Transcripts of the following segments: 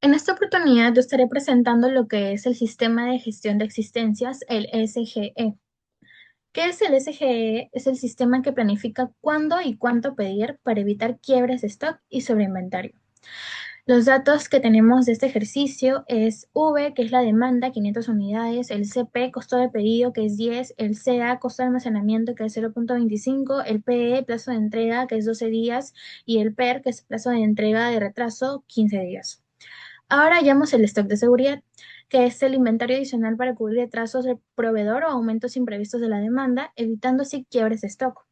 En esta oportunidad yo estaré presentando lo que es el Sistema de Gestión de Existencias, el SGE. ¿Qué es el SGE? Es el sistema que planifica cuándo y cuánto pedir para evitar quiebres de stock y sobreinventario. Los datos que tenemos de este ejercicio es V, que es la demanda, 500 unidades, el CP, costo de pedido, que es 10, el CA, costo de almacenamiento, que es 0.25, el PE, plazo de entrega, que es 12 días, y el PER, que es plazo de entrega de retraso, 15 días. Ahora hallamos el stock de seguridad, que es el inventario adicional para cubrir retrasos del proveedor o aumentos imprevistos de la demanda, evitando así quiebres de stock.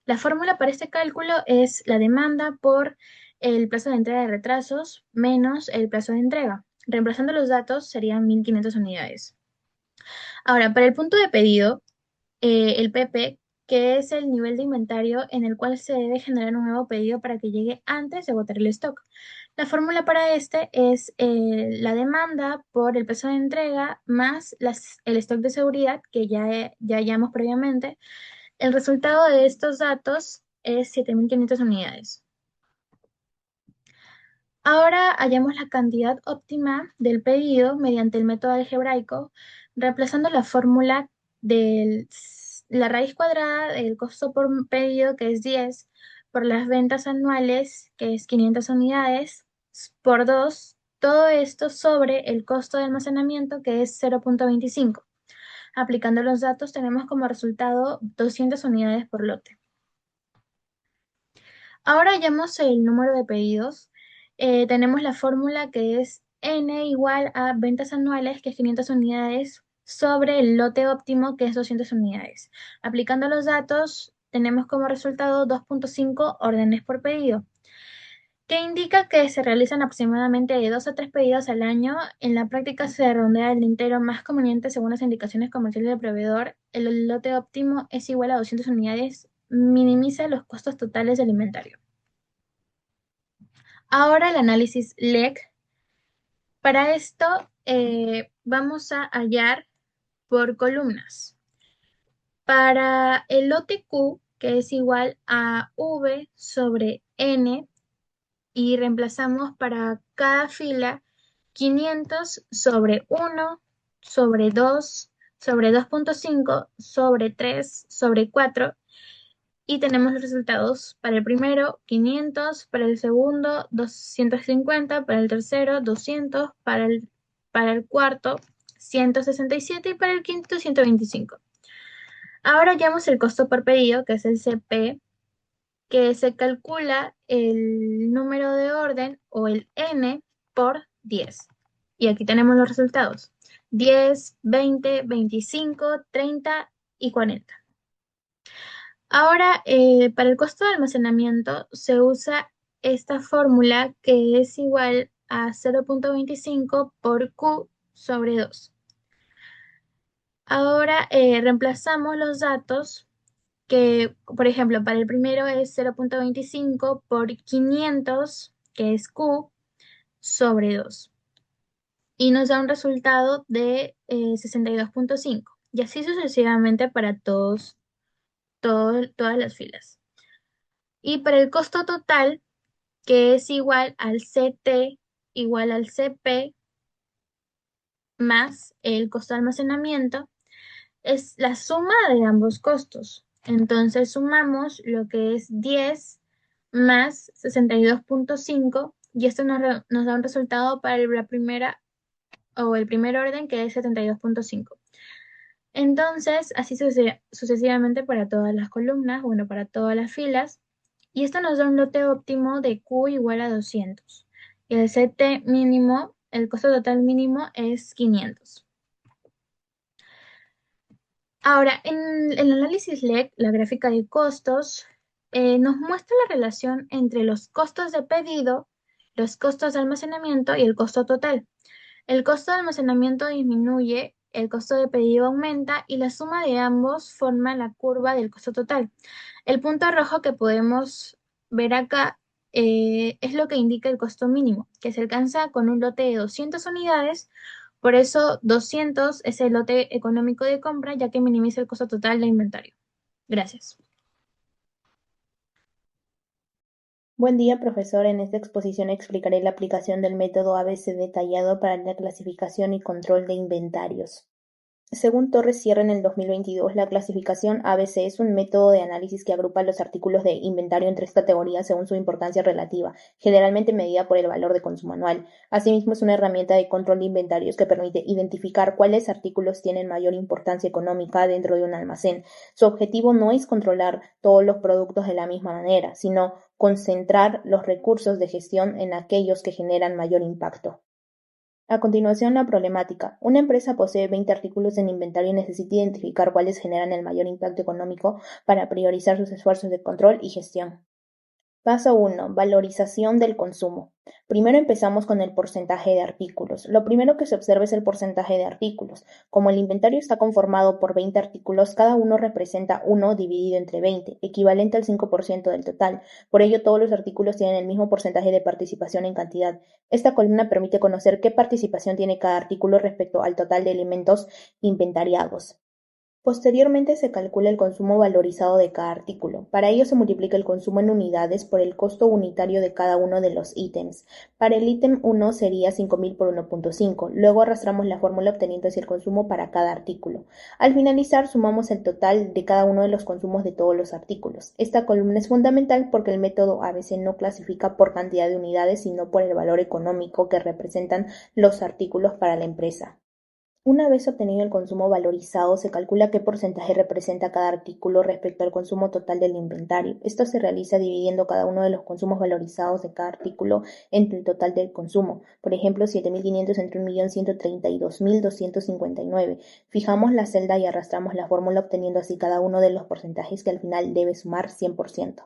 La fórmula para este cálculo es la demanda por el plazo de entrega de retrasos menos el plazo de entrega. Reemplazando los datos serían 1500 unidades. Ahora, para el punto de pedido, el PP, que es el nivel de inventario en el cual se debe generar un nuevo pedido para que llegue antes de agotar el stock. La fórmula para este es la demanda por el peso de entrega más el stock de seguridad que ya hallamos previamente. El resultado de estos datos es 7500 unidades. Ahora hallamos la cantidad óptima del pedido mediante el método algebraico, reemplazando la fórmula de la raíz cuadrada del costo por pedido, que es 10, por las ventas anuales, que es 500 unidades, por 2, todo esto sobre el costo de almacenamiento, que es 0.25. Aplicando los datos tenemos como resultado 200 unidades por lote. Ahora hallamos el número de pedidos. Tenemos la fórmula que es N igual a ventas anuales, que es 500 unidades, sobre el lote óptimo, que es 200 unidades. Aplicando los datos, tenemos como resultado 2.5 órdenes por pedido, que indica que se realizan aproximadamente de 2 a 3 pedidos al año. En la práctica se redondea el entero más conveniente según las indicaciones comerciales del proveedor. El lote óptimo es igual a 200 unidades, minimiza los costos totales del inventario. Ahora el análisis LEC. Para esto vamos a hallar por columnas. Para el lote Q, que es igual a V sobre N, y reemplazamos para cada fila 500 sobre 1, sobre 2, sobre 2.5, sobre 3, sobre 4. Y tenemos los resultados para el primero, 500, para el segundo, 250, para el tercero, 200, para el cuarto, 167 y para el quinto, 125. Ahora hallamos el costo por pedido, que es el CP, que se calcula el número de orden o el N por 10. Y aquí tenemos los resultados: 10, 20, 25, 30 y 40. Ahora, para el costo de almacenamiento se usa esta fórmula, que es igual a 0.25 por Q sobre 2. Ahora reemplazamos los datos que, por ejemplo, para el primero es 0.25 por 500, que es Q, sobre 2. Y nos da un resultado de 62.5. Y así sucesivamente para todas las filas. Y para el costo total, que es igual al CT igual al CP más el costo de almacenamiento, es la suma de ambos costos. Entonces sumamos lo que es 10 más 62.5 y esto nos da un resultado para la primera o el primer orden, que es 72.5. Entonces, así sucesivamente para todas las columnas, bueno, para todas las filas. Y esto nos da un lote óptimo de Q igual a 200. Y el CT mínimo, el costo total mínimo es 500. Ahora, en el análisis LEC, la gráfica de costos, nos muestra la relación entre los costos de pedido, los costos de almacenamiento y el costo total. El costo de almacenamiento disminuye, el costo de pedido aumenta y la suma de ambos forma la curva del costo total. El punto rojo que podemos ver acá es lo que indica el costo mínimo, que se alcanza con un lote de 200 unidades. Por eso 200 es el lote económico de compra, ya que minimiza el costo total de inventario. Gracias. Buen día, profesor. En esta exposición explicaré la aplicación del método ABC detallado para la clasificación y control de inventarios. Según Torres Sierra en el 2022, la clasificación ABC es un método de análisis que agrupa los artículos de inventario en tres categorías según su importancia relativa, generalmente medida por el valor de consumo anual. Asimismo, es una herramienta de control de inventarios que permite identificar cuáles artículos tienen mayor importancia económica dentro de un almacén. Su objetivo no es controlar todos los productos de la misma manera, sino concentrar los recursos de gestión en aquellos que generan mayor impacto. A continuación, la problemática. Una empresa posee 20 artículos en inventario y necesita identificar cuáles generan el mayor impacto económico para priorizar sus esfuerzos de control y gestión. Paso 1. Valorización del consumo. Primero empezamos con el porcentaje de artículos. Lo primero que se observa es el porcentaje de artículos. Como el inventario está conformado por 20 artículos, cada uno representa 1 dividido entre 20, equivalente al 5% del total. Por ello, todos los artículos tienen el mismo porcentaje de participación en cantidad. Esta columna permite conocer qué participación tiene cada artículo respecto al total de elementos inventariados. Posteriormente se calcula el consumo valorizado de cada artículo. Para ello se multiplica el consumo en unidades por el costo unitario de cada uno de los ítems. Para el ítem 1 sería 5.000 por 1.5. Luego arrastramos la fórmula obteniendo así el consumo para cada artículo. Al finalizar sumamos el total de cada uno de los consumos de todos los artículos. Esta columna es fundamental porque el método ABC no clasifica por cantidad de unidades sino por el valor económico que representan los artículos para la empresa. Una vez obtenido el consumo valorizado, se calcula qué porcentaje representa cada artículo respecto al consumo total del inventario. Esto se realiza dividiendo cada uno de los consumos valorizados de cada artículo entre el total del consumo. Por ejemplo, 7.500 entre 1.132.259. Fijamos la celda y arrastramos la fórmula obteniendo así cada uno de los porcentajes que al final debe sumar 100%.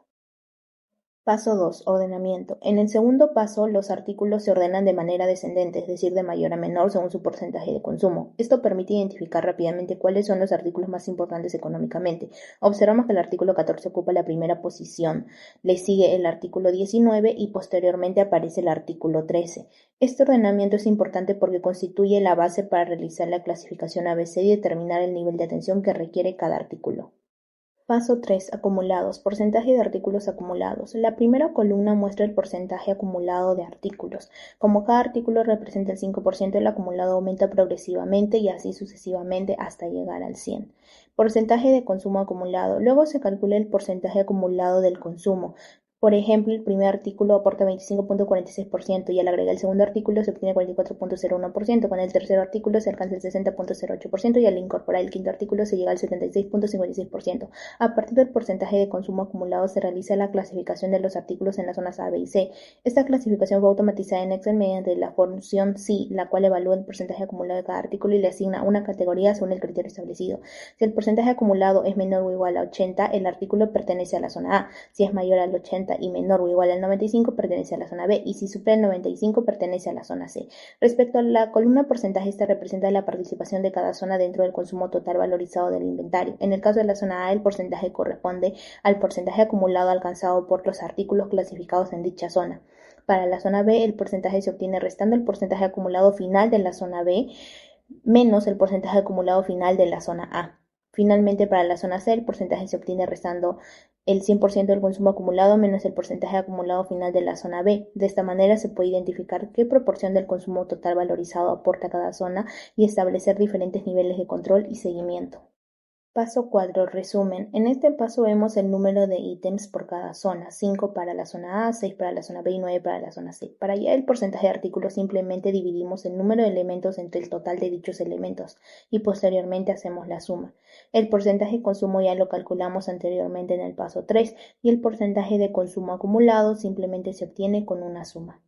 Paso 2. Ordenamiento. En el segundo paso, los artículos se ordenan de manera descendente, es decir, de mayor a menor según su porcentaje de consumo. Esto permite identificar rápidamente cuáles son los artículos más importantes económicamente. Observamos que el artículo 14 ocupa la primera posición, le sigue el artículo 19 y posteriormente aparece el artículo 13. Este ordenamiento es importante porque constituye la base para realizar la clasificación ABC y determinar el nivel de atención que requiere cada artículo. Paso 3. Acumulados. Porcentaje de artículos acumulados. La primera columna muestra el porcentaje acumulado de artículos. Como cada artículo representa el 5%, el acumulado aumenta progresivamente y así sucesivamente hasta llegar al 100. Porcentaje de consumo acumulado. Luego se calcula el porcentaje acumulado del consumo. Por ejemplo, el primer artículo aporta 25.46% y al agregar el segundo artículo se obtiene 44.01%. Con el tercer artículo se alcanza el 60.08% y al incorporar el quinto artículo se llega al 76.56%. A partir del porcentaje de consumo acumulado se realiza la clasificación de los artículos en las zonas A, B y C. Esta clasificación fue automatizada en Excel mediante la función SI, la cual evalúa el porcentaje acumulado de cada artículo y le asigna una categoría según el criterio establecido. Si el porcentaje acumulado es menor o igual a 80, el artículo pertenece a la zona A. Si es mayor al 80 y menor o igual al 95, pertenece a la zona B, y si supera el 95, pertenece a la zona C. Respecto a la columna porcentaje, esta representa la participación de cada zona dentro del consumo total valorizado del inventario. En el caso de la zona A, el porcentaje corresponde al porcentaje acumulado alcanzado por los artículos clasificados en dicha zona. Para la zona B, el porcentaje se obtiene restando el porcentaje acumulado final de la zona B menos el porcentaje acumulado final de la zona A. Finalmente, para la zona C, el porcentaje se obtiene restando el 100% del consumo acumulado menos el porcentaje acumulado final de la zona B. De esta manera se puede identificar qué proporción del consumo total valorizado aporta cada zona y establecer diferentes niveles de control y seguimiento. Paso 4. Resumen. En este paso vemos el número de ítems por cada zona, 5 para la zona A, 6 para la zona B y 9 para la zona C. Para hallar el porcentaje de artículos simplemente dividimos el número de elementos entre el total de dichos elementos y posteriormente hacemos la suma. El porcentaje de consumo ya lo calculamos anteriormente en el paso 3 y el porcentaje de consumo acumulado simplemente se obtiene con una suma.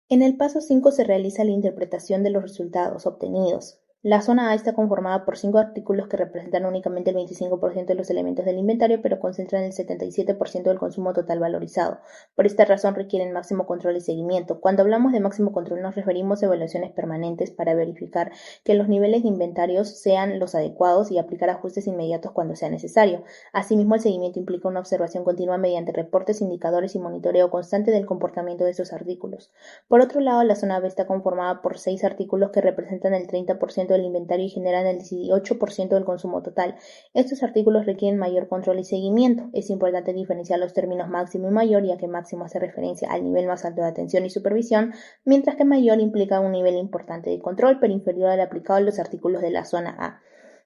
En el paso 5 se realiza la interpretación de los resultados obtenidos. La zona A está conformada por 5 artículos que representan únicamente el 25% de los elementos del inventario, pero concentran el 77% del consumo total valorizado. Por esta razón requieren máximo control y seguimiento. Cuando hablamos de máximo control nos referimos a evaluaciones permanentes para verificar que los niveles de inventarios sean los adecuados y aplicar ajustes inmediatos cuando sea necesario. Asimismo, el seguimiento implica una observación continua mediante reportes, indicadores y monitoreo constante del comportamiento de estos artículos. Por otro lado, la zona B está conformada por 6 artículos que representan el 30% del inventario y generan el 18% del consumo total. Estos artículos requieren mayor control y seguimiento. Es importante diferenciar los términos máximo y mayor, ya que máximo hace referencia al nivel más alto de atención y supervisión, mientras que mayor implica un nivel importante de control, pero inferior al aplicado a los artículos de la zona A.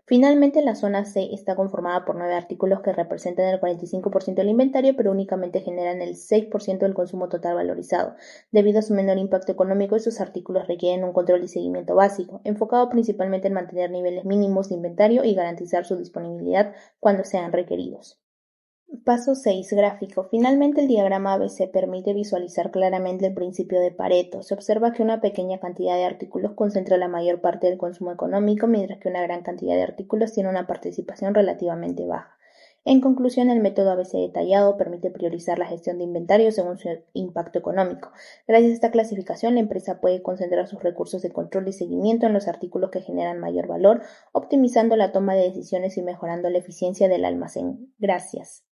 Finalmente, la zona C está conformada por 9 artículos que representan el 45% del inventario, pero únicamente generan el 6% del consumo total valorizado. Debido a su menor impacto económico, estos artículos requieren un control y seguimiento básico, enfocado principalmente en mantener niveles mínimos de inventario y garantizar su disponibilidad cuando sean requeridos. Paso 6. Gráfico. Finalmente, el diagrama ABC permite visualizar claramente el principio de Pareto. Se observa que una pequeña cantidad de artículos concentra la mayor parte del consumo económico, mientras que una gran cantidad de artículos tiene una participación relativamente baja. En conclusión, el método ABC detallado permite priorizar la gestión de inventario según su impacto económico. Gracias a esta clasificación, la empresa puede concentrar sus recursos de control y seguimiento en los artículos que generan mayor valor, optimizando la toma de decisiones y mejorando la eficiencia del almacén. Gracias.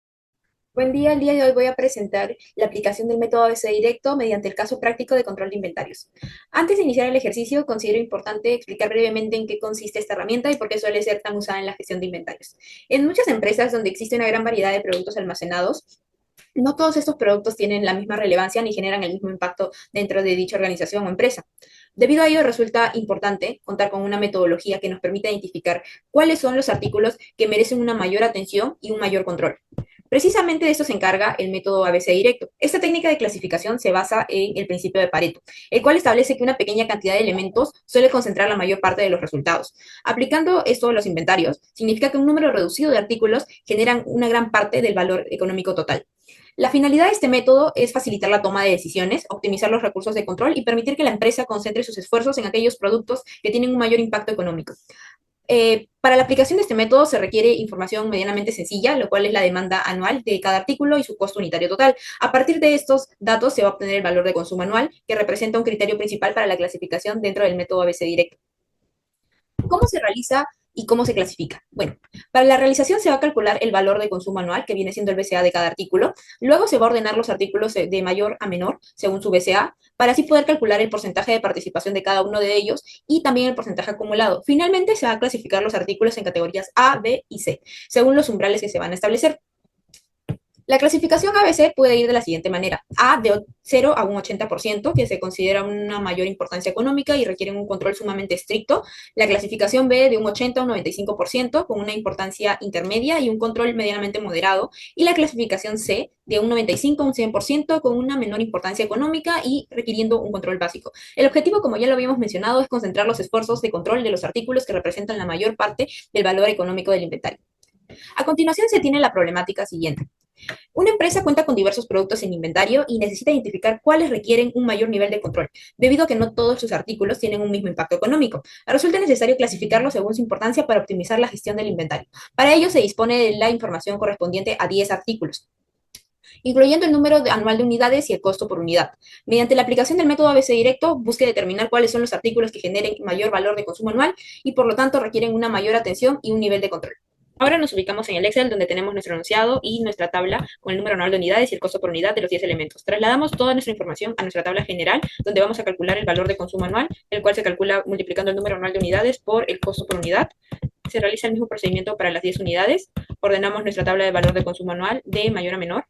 Buen día, el día de hoy voy a presentar la aplicación del método ABC directo mediante el caso práctico de control de inventarios. Antes de iniciar el ejercicio, considero importante explicar brevemente en qué consiste esta herramienta y por qué suele ser tan usada en la gestión de inventarios. En muchas empresas donde existe una gran variedad de productos almacenados, no todos estos productos tienen la misma relevancia ni generan el mismo impacto dentro de dicha organización o empresa. Debido a ello, resulta importante contar con una metodología que nos permita identificar cuáles son los artículos que merecen una mayor atención y un mayor control. Precisamente de esto se encarga el método ABC directo. Esta técnica de clasificación se basa en el principio de Pareto, el cual establece que una pequeña cantidad de elementos suele concentrar la mayor parte de los resultados. Aplicando esto a los inventarios, significa que un número reducido de artículos generan una gran parte del valor económico total. La finalidad de este método es facilitar la toma de decisiones, optimizar los recursos de control y permitir que la empresa concentre sus esfuerzos en aquellos productos que tienen un mayor impacto económico. Para la aplicación de este método se requiere información medianamente sencilla, lo cual es la demanda anual de cada artículo y su costo unitario total. A partir de estos datos se va a obtener el valor de consumo anual, que representa un criterio principal para la clasificación dentro del método ABC directo. ¿Cómo se realiza y cómo se clasifica? Bueno, para la realización se va a calcular el valor de consumo anual, que viene siendo el BCA de cada artículo. Luego se va a ordenar los artículos de mayor a menor, según su BCA, para así poder calcular el porcentaje de participación de cada uno de ellos y también el porcentaje acumulado. Finalmente, se va a clasificar los artículos en categorías A, B y C, según los umbrales que se van a establecer. La clasificación ABC puede ir de la siguiente manera. A de 0 a un 80%, que se considera una mayor importancia económica y requieren un control sumamente estricto. La clasificación B de un 80 a un 95%, con una importancia intermedia y un control medianamente moderado. Y la clasificación C de un 95 a un 100%, con una menor importancia económica y requiriendo un control básico. El objetivo, como ya lo habíamos mencionado, es concentrar los esfuerzos de control de los artículos que representan la mayor parte del valor económico del inventario. A continuación se tiene la problemática siguiente. Una empresa cuenta con diversos productos en inventario y necesita identificar cuáles requieren un mayor nivel de control, debido a que no todos sus artículos tienen un mismo impacto económico. Resulta necesario clasificarlos según su importancia para optimizar la gestión del inventario. Para ello se dispone de la información correspondiente a 10 artículos, incluyendo el número anual de unidades y el costo por unidad. Mediante la aplicación del método ABC directo, busque determinar cuáles son los artículos que generen mayor valor de consumo anual y por lo tanto requieren una mayor atención y un nivel de control. Ahora nos ubicamos en el Excel, donde tenemos nuestro enunciado y nuestra tabla con el número anual de unidades y el costo por unidad de los 10 elementos. Trasladamos toda nuestra información a nuestra tabla general, donde vamos a calcular el valor de consumo anual, el cual se calcula multiplicando el número anual de unidades por el costo por unidad. Se realiza el mismo procedimiento para las 10 unidades. Ordenamos nuestra tabla de valor de consumo anual de mayor a menor.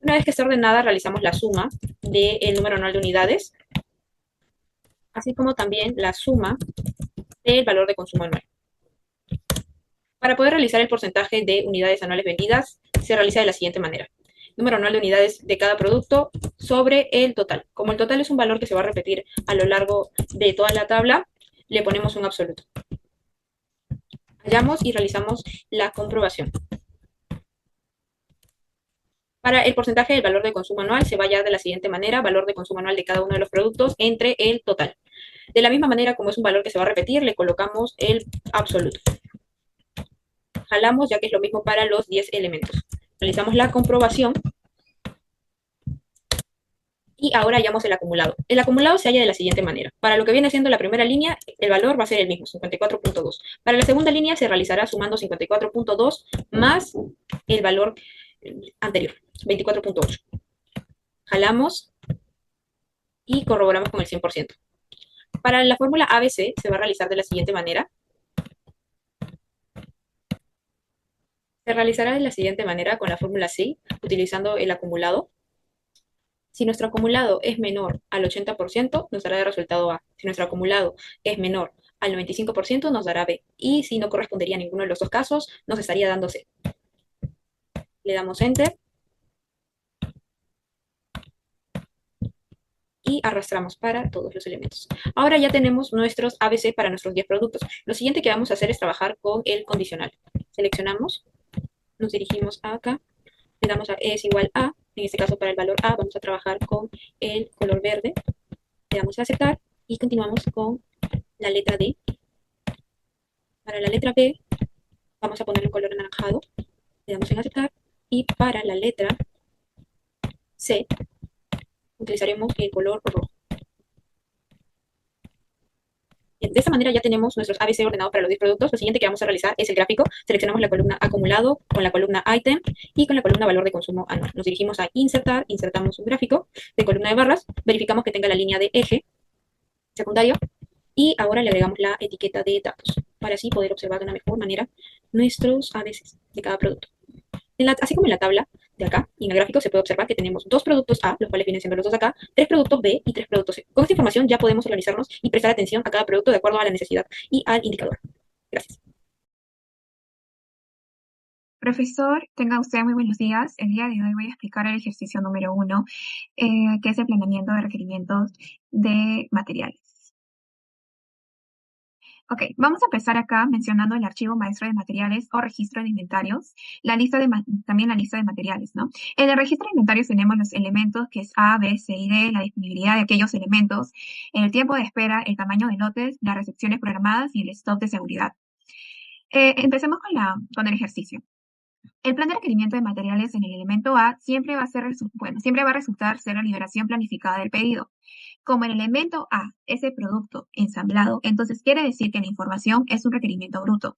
Una vez que está ordenada, realizamos la suma del número anual de unidades, así como también la suma del valor de consumo anual. Para poder realizar el porcentaje de unidades anuales vendidas, se realiza de la siguiente manera. Número anual de unidades de cada producto sobre el total. Como el total es un valor que se va a repetir a lo largo de toda la tabla, le ponemos un absoluto. Hallamos y realizamos la comprobación. Para el porcentaje del valor de consumo anual se va a hallar de la siguiente manera, valor de consumo anual de cada uno de los productos entre el total. De la misma manera, como es un valor que se va a repetir, le colocamos el absoluto. Jalamos, ya que es lo mismo para los 10 elementos. Realizamos la comprobación y ahora hallamos el acumulado. El acumulado se halla de la siguiente manera. Para lo que viene siendo la primera línea, el valor va a ser el mismo, 54.2. Para la segunda línea se realizará sumando 54.2 más el valor anterior, 24.8. Jalamos y corroboramos con el 100%. Para la fórmula ABC se va a realizar de la siguiente manera. Se realizará de la siguiente manera con la fórmula C, utilizando el acumulado. Si nuestro acumulado es menor al 80%, nos dará de resultado A. Si nuestro acumulado es menor al 95%, nos dará B. Y si no correspondería a ninguno de los dos casos, nos estaría dando C. Le damos Enter y arrastramos para todos los elementos. Ahora ya tenemos nuestros ABC para nuestros 10 productos. Lo siguiente que vamos a hacer es trabajar con el condicional. Seleccionamos, nos dirigimos a acá, le damos a es igual a, en este caso para el valor A vamos a trabajar con el color verde, le damos a aceptar y continuamos con la letra D. Para la letra B vamos a poner el color anaranjado, le damos en aceptar y para la letra C utilizaremos el color rojo. Bien, de esta manera ya tenemos nuestros ABC ordenados para los 10 productos. Lo siguiente que vamos a realizar es el gráfico. Seleccionamos la columna acumulado con la columna item y con la columna valor de consumo anual. Nos dirigimos a insertar, insertamos un gráfico de columna de barras, verificamos que tenga la línea de eje secundario y ahora le agregamos la etiqueta de datos para así poder observar de una mejor manera nuestros ABCs de cada producto. Así como en la tabla de acá, y en el gráfico se puede observar que tenemos 2 productos A, los cuales vienen siendo los dos acá, 3 productos B y 3 productos C. Con esta información ya podemos organizarnos y prestar atención a cada producto de acuerdo a la necesidad y al indicador. Gracias. Profesor, tenga usted muy buenos días. El día de hoy voy a explicar el ejercicio número 1, que es el planeamiento de requerimientos de materiales. Ok, vamos a empezar acá mencionando el archivo maestro de materiales o registro de inventarios, también la lista de materiales, ¿no? En el registro de inventarios tenemos los elementos que es A, B, C y D, la disponibilidad de aquellos elementos, el tiempo de espera, el tamaño de lotes, las recepciones programadas y el stock de seguridad. Empecemos con el ejercicio. El plan de requerimiento de materiales en el elemento A siempre va a resultar ser la liberación planificada del pedido. Como el elemento A es el producto ensamblado, entonces quiere decir que la información es un requerimiento bruto.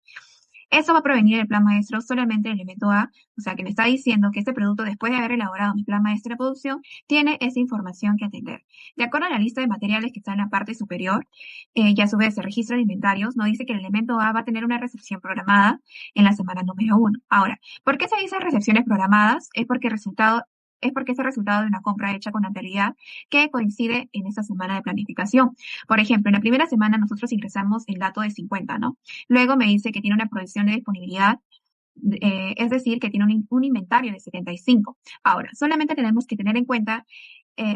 Eso va a provenir del plan maestro solamente del elemento A, o sea que me está diciendo que este producto, después de haber elaborado mi plan maestro de producción, tiene esa información que atender. De acuerdo a la lista de materiales que está en la parte superior, y a su vez el registro de inventarios, nos dice que el elemento A va a tener una recepción programada en la semana número 1. Ahora, ¿por qué se dice recepciones programadas? Es porque es el resultado de una compra hecha con anterioridad que coincide en esa semana de planificación. Por ejemplo, en la primera semana nosotros ingresamos el dato de 50, ¿no? Luego me dice que tiene una provisión de disponibilidad, es decir, que tiene un inventario de 75. Ahora, solamente tenemos que tener en cuenta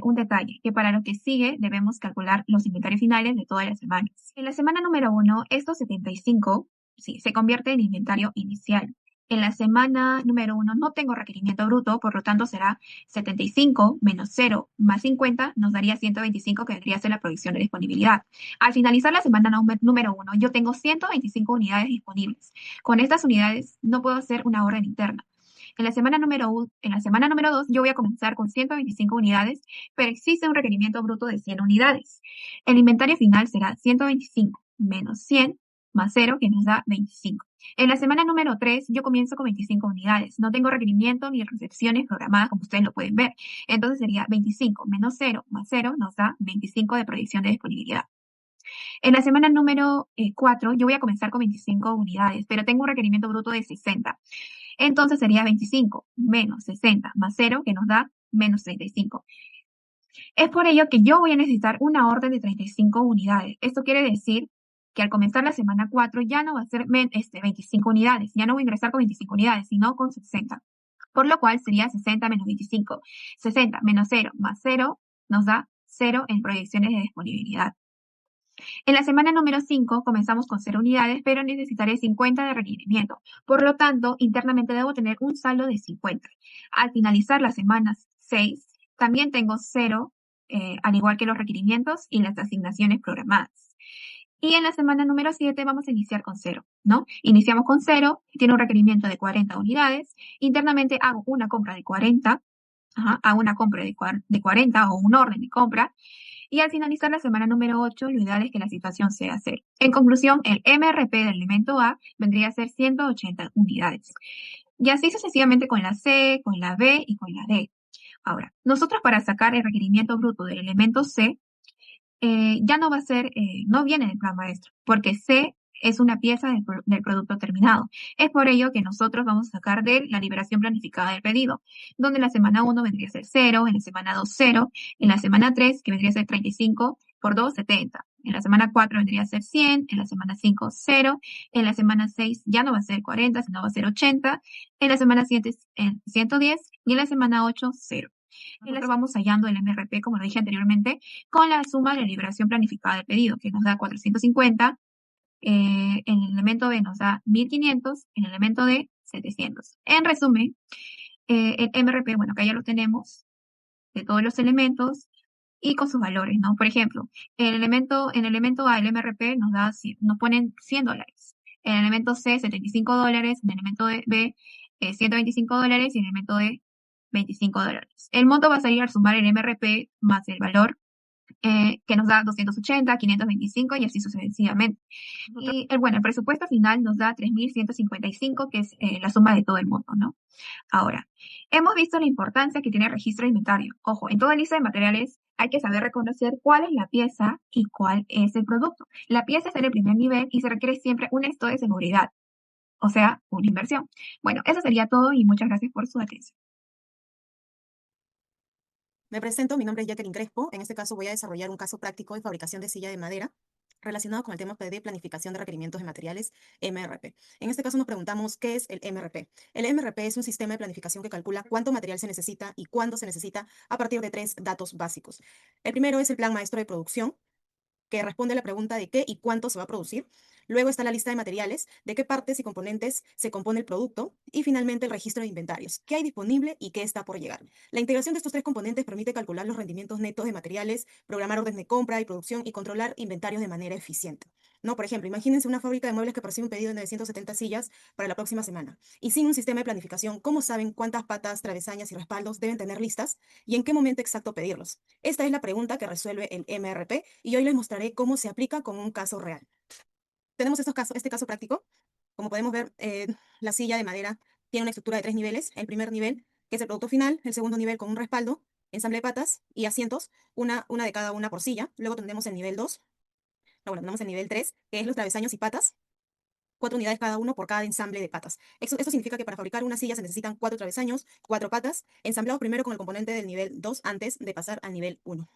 un detalle, que para lo que sigue debemos calcular los inventarios finales de todas las semanas. En la semana número 1, estos 75 se convierte en inventario inicial. En la semana número 1 no tengo requerimiento bruto, por lo tanto será 75 menos 0 más 50 nos daría 125, que debería ser la provisión de disponibilidad. Al finalizar la semana número 1, yo tengo 125 unidades disponibles. Con estas unidades no puedo hacer una orden interna. En la semana número 2 yo voy a comenzar con 125 unidades, pero existe un requerimiento bruto de 100 unidades. El inventario final será 125 menos 100 más 0, que nos da 25. En la semana número 3 yo comienzo con 25 unidades. No tengo requerimiento ni recepciones programadas, como ustedes lo pueden ver. Entonces sería 25 menos 0 más 0 nos da 25 de proyección de disponibilidad. En la semana número 4 yo voy a comenzar con 25 unidades, pero tengo un requerimiento bruto de 60. Entonces sería 25 menos 60 más 0, que nos da menos 35. Es por ello que yo voy a necesitar una orden de 35 unidades. Esto quiere decir que al comenzar la semana 4 ya no va a ser 25 unidades, ya no voy a ingresar con 25 unidades, sino con 60. Por lo cual sería 60 menos 25. 60 menos 0 más 0 nos da 0 en proyecciones de disponibilidad. En la semana número 5 comenzamos con 0 unidades, pero necesitaré 50 de requerimiento. Por lo tanto, internamente debo tener un saldo de 50. Al finalizar las semanas 6, también tengo 0, al igual que los requerimientos y las asignaciones programadas. Y en la semana número 7 vamos a iniciar con 0, ¿no? Iniciamos con 0, tiene un requerimiento de 40 unidades. Internamente hago una compra de 40, hago una compra de 40 o un orden de compra. Y al finalizar la semana número 8, lo ideal es que la situación sea 0. En conclusión, el MRP del elemento A vendría a ser 180 unidades. Y así sucesivamente con la C, con la B y con la D. Ahora, nosotros para sacar el requerimiento bruto del elemento C, ya no va a ser, no viene en el plan maestro, porque C es una pieza del producto terminado. Es por ello que nosotros vamos a sacar de la liberación planificada del pedido, donde la semana 1 vendría a ser 0, en la semana 2 0, en la semana 3 que vendría a ser 35 por 2, 70. En la semana 4 vendría a ser 100, en la semana 5 0, en la semana 6 ya no va a ser 40, sino va a ser 80, en la semana 7 110 y en la semana 8 0. Nosotros vamos hallando el MRP, como lo dije anteriormente, con la suma de la liberación planificada del pedido, que nos da 450, el elemento B nos da 1500, el elemento D 700. En resumen, el MRP, bueno, acá ya lo tenemos, de todos los elementos y con sus valores, ¿no? Por ejemplo, en el elemento A, el MRP nos ponen $100. En el elemento C, $75. En el elemento B, $125. Y en el elemento D, $25. El monto va a salir al sumar el MRP más el valor, que nos da 280, 525 y así sucesivamente. Y bueno, el presupuesto final nos da 3.155, que es la suma de todo el monto, ¿no? Ahora, hemos visto la importancia que tiene el registro de inventario. Ojo, en toda lista de materiales hay que saber reconocer cuál es la pieza y cuál es el producto. La pieza es en el primer nivel y se requiere siempre un stock de seguridad, o sea, una inversión. Bueno, eso sería todo y muchas gracias por su atención. Me presento, mi nombre es Jacqueline Crespo. En este caso voy a desarrollar un caso práctico de fabricación de silla de madera relacionado con el tema de planificación de requerimientos de materiales, MRP. En este caso nos preguntamos qué es el MRP. El MRP es un sistema de planificación que calcula cuánto material se necesita y cuándo se necesita a partir de 3 datos básicos. El primero es el plan maestro de producción, que responde a la pregunta de qué y cuánto se va a producir. Luego está la lista de materiales, de qué partes y componentes se compone el producto. Y finalmente el registro de inventarios, qué hay disponible y qué está por llegar. La integración de estos tres componentes permite calcular los rendimientos netos de materiales, programar órdenes de compra y producción y controlar inventarios de manera eficiente. ¿No? Por ejemplo, imagínense una fábrica de muebles que percibe un pedido de 970 sillas para la próxima semana. Y sin un sistema de planificación, ¿cómo saben cuántas patas, travesañas y respaldos deben tener listas y en qué momento exacto pedirlos? Esta es la pregunta que resuelve el MRP y hoy les mostraré cómo se aplica con un caso real. Tenemos este caso práctico. Como podemos ver, la silla de madera tiene una estructura de 3 niveles. El primer nivel, que es el producto final. El segundo nivel con un respaldo, ensamble de patas y asientos, una de cada una por silla. Luego tendremos el nivel 2. Bueno, tenemos el nivel 3, que es los travesaños y patas. 4 unidades cada uno por cada ensamble de patas. Esto significa que para fabricar una silla se necesitan 4 travesaños, 4 patas, ensamblados primero con el componente del nivel 2 antes de pasar al nivel 1.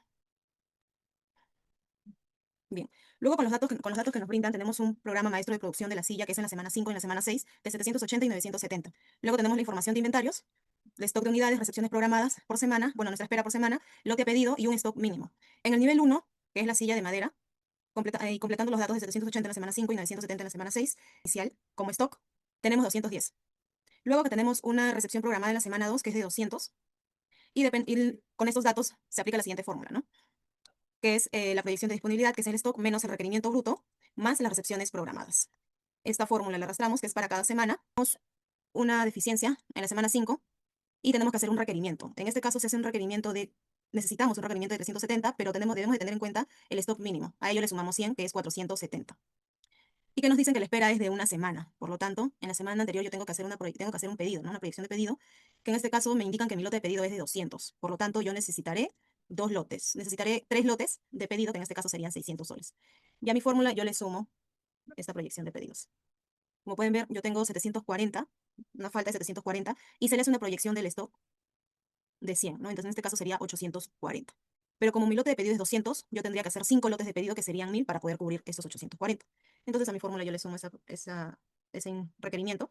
Bien, luego con los datos que nos brindan tenemos un programa maestro de producción de la silla que es en la semana 5 y en la semana 6 de 780 y 970. Luego tenemos la información de inventarios, de stock de unidades, recepciones programadas por semana, bueno, nuestra espera por semana, lote a pedido y un stock mínimo. En el nivel 1, que es la silla de madera, completando los datos de 780 en la semana 5 y 970 en la semana 6, inicial, como stock, tenemos 210. Luego que tenemos una recepción programada en la semana 2, que es de 200, y con estos datos se aplica la siguiente fórmula, ¿no? Que es la predicción de disponibilidad, que es el stock, menos el requerimiento bruto, más las recepciones programadas. Esta fórmula la arrastramos, que es para cada semana. Tenemos una deficiencia en la semana 5 y tenemos que hacer un requerimiento. En este caso se hace un requerimiento necesitamos un requerimiento de 370, pero debemos de tener en cuenta el stock mínimo. A ello le sumamos 100, que es 470. Y que nos dicen que la espera es de una semana. Por lo tanto, en la semana anterior yo tengo que hacer un pedido, ¿no? Una proyección de pedido, que en este caso me indican que mi lote de pedido es de 200. Por lo tanto, yo necesitaré 2 lotes. Necesitaré 3 lotes de pedido, que en este caso serían 600 soles. Y a mi fórmula yo le sumo esta proyección de pedidos. Como pueden ver, yo tengo 740, una falta de 740, y se le hace una proyección del stock de 100, ¿no? Entonces en este caso sería 840. Pero como mi lote de pedido es 200, yo tendría que hacer 5 lotes de pedido que serían 1000 para poder cubrir estos 840. Entonces a mi fórmula yo le sumo ese requerimiento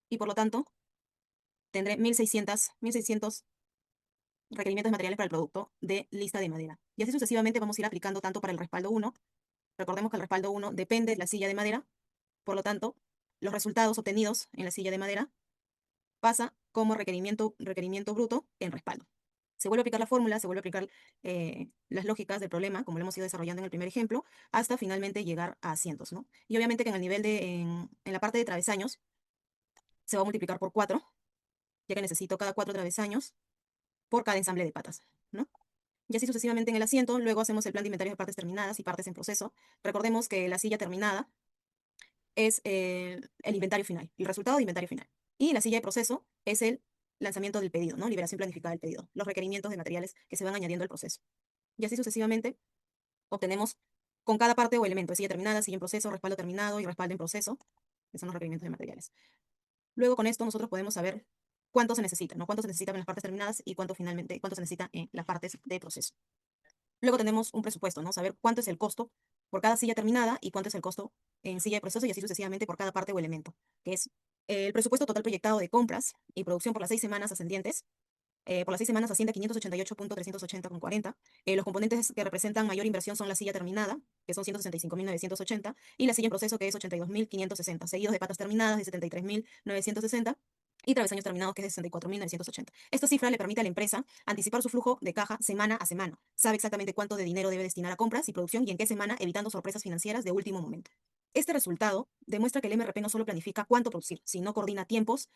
y por lo tanto tendré 1600 requerimientos de materiales para el producto de lista de madera. Y así sucesivamente vamos a ir aplicando tanto para el respaldo 1. Recordemos que el respaldo 1 depende de la silla de madera, por lo tanto, los resultados obtenidos en la silla de madera pasa como requerimiento bruto en respaldo. Se vuelve a aplicar la fórmula, se vuelve a aplicar las lógicas del problema, como lo hemos ido desarrollando en el primer ejemplo, hasta finalmente llegar a cientos, ¿no? Y obviamente que en el nivel en la parte de travesaños, se va a multiplicar por 4, ya que necesito cada 4 travesaños por cada ensamble de patas, ¿no? Y así sucesivamente en el asiento, luego hacemos el plan de inventario de partes terminadas y partes en proceso. Recordemos que la silla terminada es el inventario final, el resultado de inventario final. Y la silla de proceso es el lanzamiento del pedido, ¿no? Liberación planificada del pedido, los requerimientos de materiales que se van añadiendo al proceso. y así sucesivamente obtenemos con cada parte o elemento, silla terminada, silla en proceso, respaldo terminado y respaldo en proceso, que son los requerimientos de materiales. Luego con esto nosotros podemos saber cuánto se necesita, ¿no? Cuánto se necesita en las partes terminadas y cuánto se necesita en las partes de proceso. Luego tenemos un presupuesto, ¿no? Saber cuánto es el costo por cada silla terminada y cuánto es el costo en silla de proceso y así sucesivamente por cada parte o elemento, que es el presupuesto total proyectado de compras y producción por las 6 semanas ascendientes. Por las 6 semanas asciende a 588.380,40. Los componentes que representan mayor inversión son la silla terminada, que son 165.980, y la silla en proceso, que es 82.560, seguidos de patas terminadas de 73.960 y travesaños terminados, que es de 64.980. Esta cifra le permite a la empresa anticipar su flujo de caja semana a semana. Sabe exactamente cuánto de dinero debe destinar a compras y producción y en qué semana, evitando sorpresas financieras de último momento. Este resultado demuestra que el MRP no solo planifica cuánto producir, sino coordina tiempos.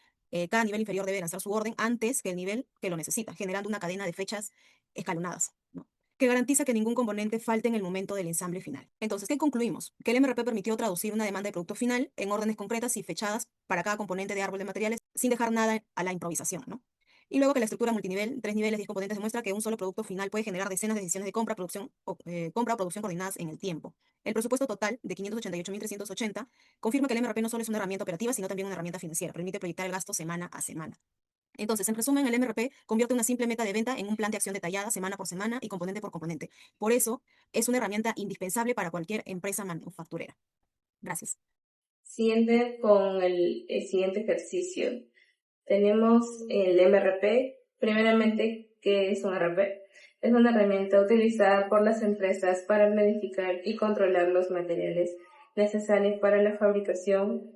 Cada nivel inferior debe lanzar su orden antes que el nivel que lo necesita, generando una cadena de fechas escalonadas, ¿no? Que garantiza que ningún componente falte en el momento del ensamble final. Entonces, ¿qué concluimos? Que el MRP permitió traducir una demanda de producto final en órdenes concretas y fechadas para cada componente de árbol de materiales, sin dejar nada a la improvisación, ¿no? Y luego que la estructura multinivel, 3 niveles, 10 componentes, demuestra que un solo producto final puede generar decenas de decisiones de compra, compra o producción coordinadas en el tiempo. El presupuesto total de 588.380 confirma que el MRP no solo es una herramienta operativa, sino también una herramienta financiera. Permite proyectar el gasto semana a semana. Entonces, en resumen, el MRP convierte una simple meta de venta en un plan de acción detallada semana por semana y componente por componente. Por eso, es una herramienta indispensable para cualquier empresa manufacturera. Gracias. Siguiente con el siguiente ejercicio. Tenemos el MRP. Primeramente, ¿qué es un RP? Es una herramienta utilizada por las empresas para planificar y controlar los materiales necesarios para la fabricación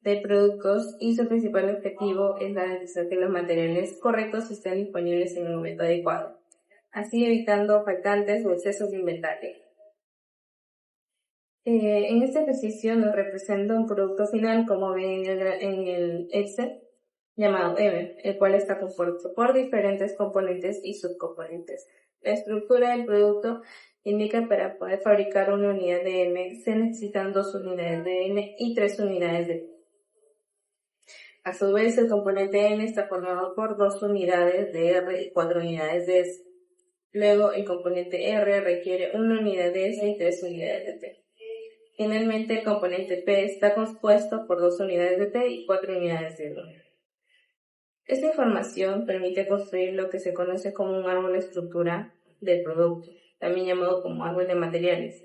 de productos y su principal objetivo es garantizar que los materiales correctos estén disponibles en el momento adecuado, así evitando faltantes o excesos de inventario. En este ejercicio nos representa un producto final, como ven en el Excel, llamado M, el cual está compuesto por diferentes componentes y subcomponentes. La estructura del producto indica que para poder fabricar una unidad de M se necesitan 2 unidades de N y 3 unidades de P. A su vez, el componente N está formado por 2 unidades de R y 4 unidades de S. Luego, el componente R requiere 1 unidad de S y 3 unidades de T. Finalmente, el componente P está compuesto por 2 unidades de T y 4 unidades de R. Esta información permite construir lo que se conoce como un árbol de estructura del producto, también llamado como árbol de materiales.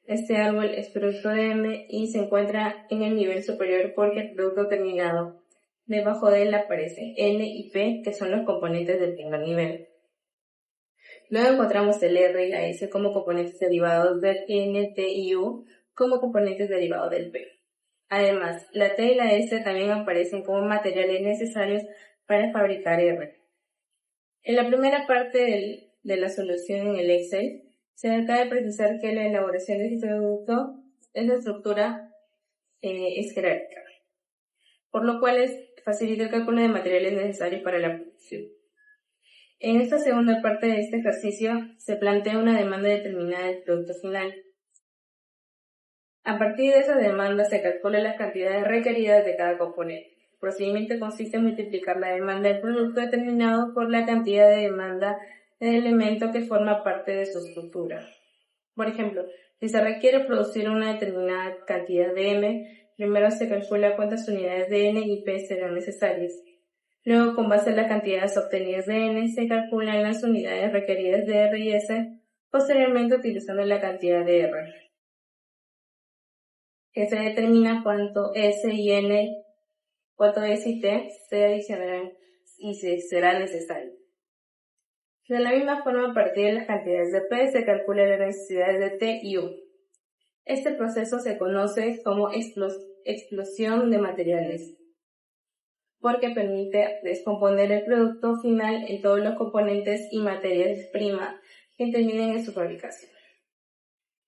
Este árbol es producto de M y se encuentra en el nivel superior porque el producto terminado debajo de él aparece N y P, que son los componentes del primer nivel. Luego encontramos el R y la S como componentes derivados del N, T y U como componentes derivados del P. Además, la T y la S también aparecen como materiales necesarios para fabricar R. En la primera parte de la solución en el Excel, se acaba de precisar que la elaboración de este producto, esta estructura es jerárquica, por lo cual facilita el cálculo de materiales necesarios para la producción. En esta segunda parte de este ejercicio se plantea una demanda determinada del producto final. A partir de esa demanda se calcula las cantidades requeridas de cada componente. El procedimiento consiste en multiplicar la demanda del producto determinado por la cantidad de demanda del elemento que forma parte de su estructura. Por ejemplo, si se requiere producir una determinada cantidad de M, primero se calcula cuántas unidades de N y P serán necesarias. Luego, con base en las cantidades obtenidas de N, se calculan las unidades requeridas de R y S, posteriormente utilizando la cantidad de R, que se determina cuánto S y N, cuánto S y T se adicionarán y se será necesario. De la misma forma, a partir de las cantidades de P, se calcula las necesidades de T y U. Este proceso se conoce como explosión de materiales, porque permite descomponer el producto final en todos los componentes y materias primas que intervienen en su fabricación.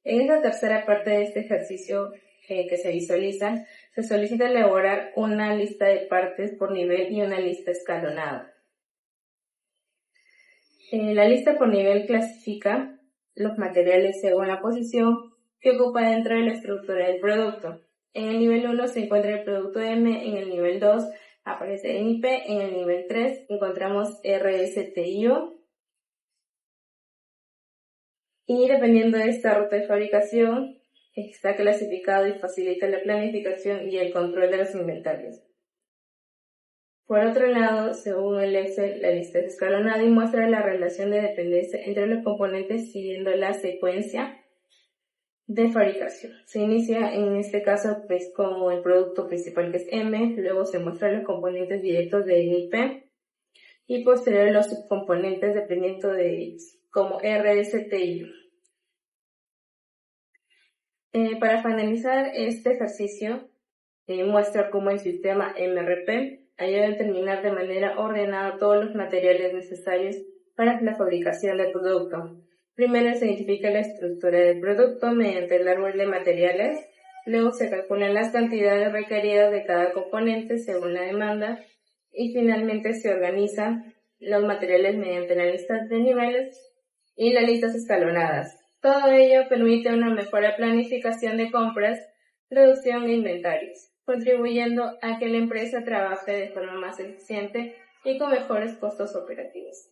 En esta tercera parte de este ejercicio que se visualiza, se solicita elaborar una lista de partes por nivel y una lista escalonada. La lista por nivel clasifica los materiales según la posición que ocupa dentro de la estructura del producto. En el nivel 1 se encuentra el producto M, en el nivel 2 aparece N y P, en el nivel 3 encontramos R, S, T y U. Y dependiendo de esta ruta de fabricación, está clasificado y facilita la planificación y el control de los inventarios. Por otro lado, según el Excel, la lista es escalonada y muestra la relación de dependencia entre los componentes siguiendo la secuencia de fabricación. Se inicia en este caso pues como el producto principal que es M, luego se muestran los componentes directos de N y P y posterior los subcomponentes dependiendo de ellos, como R, S, T y U. Para finalizar este ejercicio, muestra cómo el sistema MRP ayuda a determinar de manera ordenada todos los materiales necesarios para la fabricación del producto. Primero se identifica la estructura del producto mediante el árbol de materiales, luego se calculan las cantidades requeridas de cada componente según la demanda y finalmente se organizan los materiales mediante la lista de niveles y las listas escalonadas. Todo ello permite una mejor planificación de compras, producción e inventarios, contribuyendo a que la empresa trabaje de forma más eficiente y con mejores costos operativos.